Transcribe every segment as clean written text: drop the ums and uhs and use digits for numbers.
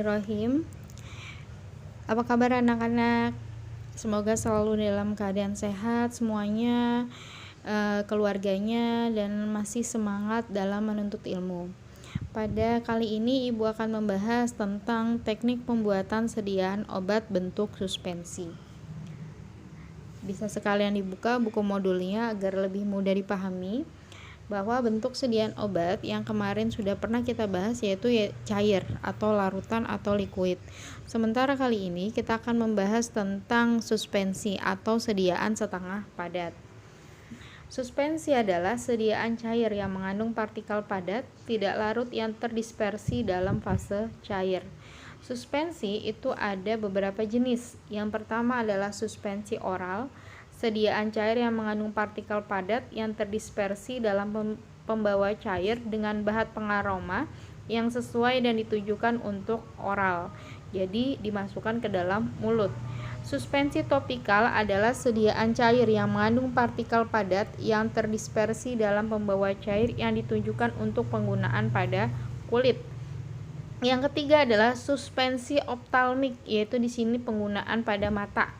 Bismillahirrahmanirrahim. Apa kabar anak-anak? Semoga selalu dalam keadaan sehat semuanya, keluarganya, dan masih semangat dalam menuntut ilmu. Pada kali ini Ibu akan membahas tentang teknik pembuatan sediaan obat bentuk suspensi. Bisa sekalian dibuka buku modulnya agar lebih mudah dipahami bahwa bentuk sediaan obat yang kemarin sudah pernah kita bahas yaitu cair atau larutan atau liquid. Sementara kali ini kita akan membahas tentang suspensi atau sediaan setengah padat. Suspensi adalah sediaan cair yang mengandung partikel padat tidak larut yang terdispersi dalam fase cair. Suspensi itu ada beberapa jenis. Yang pertama adalah suspensi oral, sediaan cair yang mengandung partikel padat yang terdispersi dalam pembawa cair dengan bahan pengaroma yang sesuai dan ditujukan untuk oral, jadi dimasukkan ke dalam mulut. Suspensi topikal adalah sediaan cair yang mengandung partikel padat yang terdispersi dalam pembawa cair yang ditujukan untuk penggunaan pada kulit. Yang ketiga adalah suspensi optalmik, yaitu di sini penggunaan pada mata.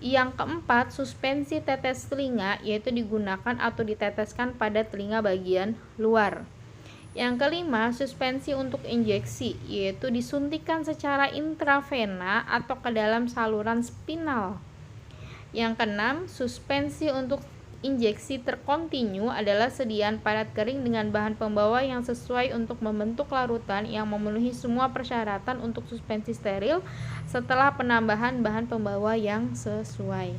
Yang keempat, suspensi tetes telinga, yaitu digunakan atau diteteskan pada telinga bagian luar. Yang kelima, suspensi untuk injeksi, yaitu disuntikan secara intravena atau ke dalam saluran spinal. Yang keenam, suspensi untuk injeksi terkontinu adalah sediaan padat kering dengan bahan pembawa yang sesuai untuk membentuk larutan yang memenuhi semua persyaratan untuk suspensi steril setelah penambahan bahan pembawa yang sesuai.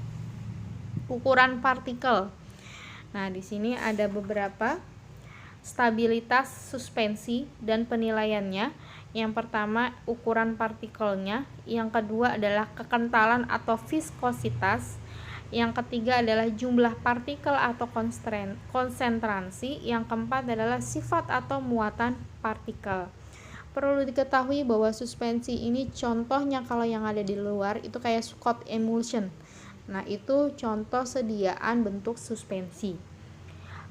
Ukuran partikel. Nah, di sini ada beberapa stabilitas suspensi dan penilaiannya. Yang pertama, ukuran partikelnya. Yang kedua adalah kekentalan atau viskositas. Yang ketiga adalah jumlah partikel atau konsentrasi. Yang keempat adalah sifat atau muatan partikel. Perlu diketahui bahwa suspensi ini contohnya kalau yang ada di luar itu kayak Scott emulsion. Nah, itu contoh sediaan bentuk suspensi.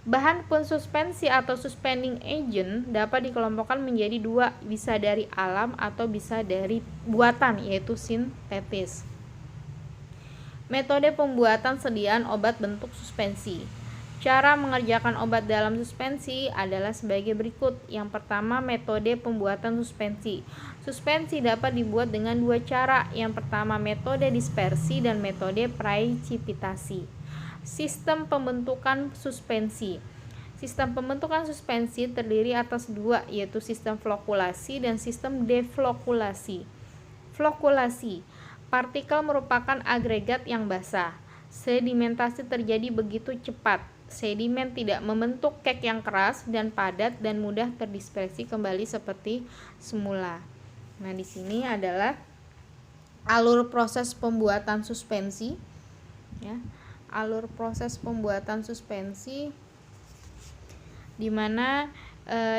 Bahan pensuspensi atau suspending agent dapat dikelompokkan menjadi dua, bisa dari alam atau bisa dari buatan, yaitu sintetis. Metode pembuatan sediaan obat bentuk suspensi. Cara mengerjakan obat dalam suspensi adalah sebagai berikut. Yang pertama, metode pembuatan suspensi. Suspensi dapat dibuat dengan dua cara. Yang pertama, metode dispersi dan metode precipitasi. Sistem pembentukan suspensi. Sistem pembentukan suspensi terdiri atas dua, yaitu sistem flokulasi dan sistem deflokulasi. Flokulasi. Partikel merupakan agregat yang basah. Sedimentasi terjadi begitu cepat. Sedimen tidak membentuk kek yang keras dan padat dan mudah terdispersi kembali seperti semula. Nah, di sini adalah alur proses pembuatan suspensi. Ya, alur proses pembuatan suspensi di mana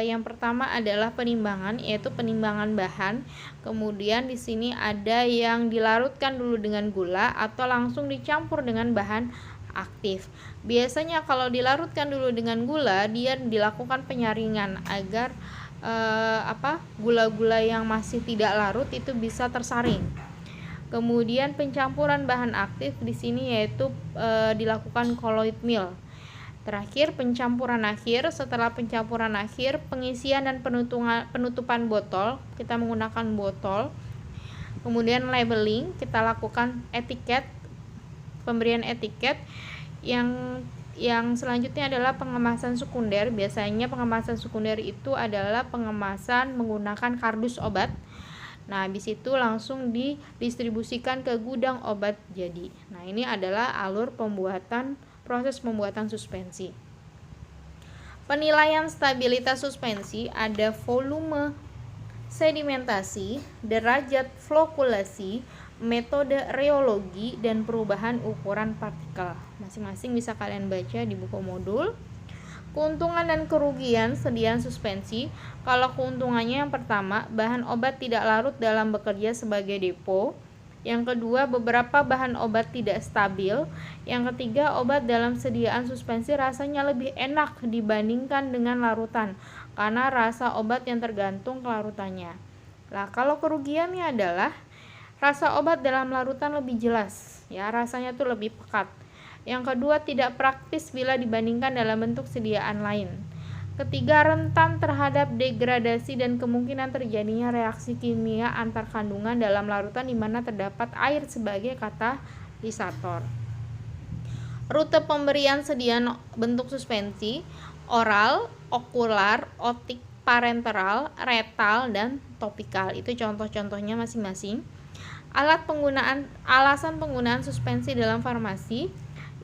yang pertama adalah penimbangan, yaitu penimbangan bahan. Kemudian di sini ada yang dilarutkan dulu dengan gula atau langsung dicampur dengan bahan aktif. Biasanya kalau dilarutkan dulu dengan gula, dia dilakukan penyaringan agar gula-gula yang masih tidak larut itu bisa tersaring. Kemudian pencampuran bahan aktif di sini yaitu dilakukan colloid mill. Terakhir, pencampuran akhir. Setelah pencampuran akhir, pengisian dan penutupan botol, kita menggunakan botol. Kemudian labeling, kita lakukan etiket, pemberian etiket. Yang selanjutnya adalah pengemasan sekunder. Biasanya pengemasan sekunder itu adalah pengemasan menggunakan kardus obat. Nah, habis itu langsung didistribusikan ke gudang obat jadi. Nah, ini adalah alur proses pembuatan suspensi. Penilaian stabilitas suspensi ada volume sedimentasi, derajat flokulasi, metode reologi, dan perubahan ukuran partikel. Masing-masing bisa kalian baca di buku modul. Keuntungan dan kerugian sediaan suspensi. Kalau keuntungannya, yang pertama, bahan obat tidak larut dalam bekerja sebagai depo. Yang kedua, beberapa bahan obat tidak stabil. Yang ketiga, obat dalam sediaan suspensi rasanya lebih enak dibandingkan dengan larutan karena rasa obat yang tergantung kelarutannya. Nah, kalau kerugiannya adalah rasa obat dalam larutan lebih jelas, ya, rasanya tuh lebih pekat. Yang kedua, tidak praktis bila dibandingkan dalam bentuk sediaan lain. Ketiga, rentan terhadap degradasi dan kemungkinan terjadinya reaksi kimia antar kandungan dalam larutan di mana terdapat air sebagai katalisator. Rute pemberian sediaan bentuk suspensi: oral, okular, otik, parenteral, retal, dan topikal. Itu contoh-contohnya masing-masing. Alasan penggunaan suspensi dalam farmasi,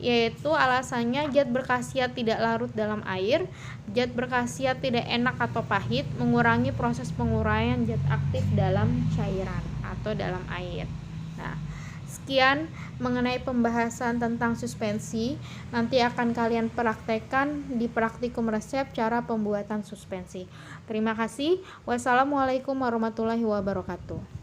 yaitu alasannya zat berkhasiat tidak larut dalam air, zat berkhasiat tidak enak atau pahit, mengurangi proses penguraian zat aktif dalam cairan atau dalam air. Nah, sekian mengenai pembahasan tentang suspensi. Nanti akan kalian praktekkan di praktikum resep cara pembuatan suspensi. Terima kasih. Wassalamualaikum warahmatullahi wabarakatuh.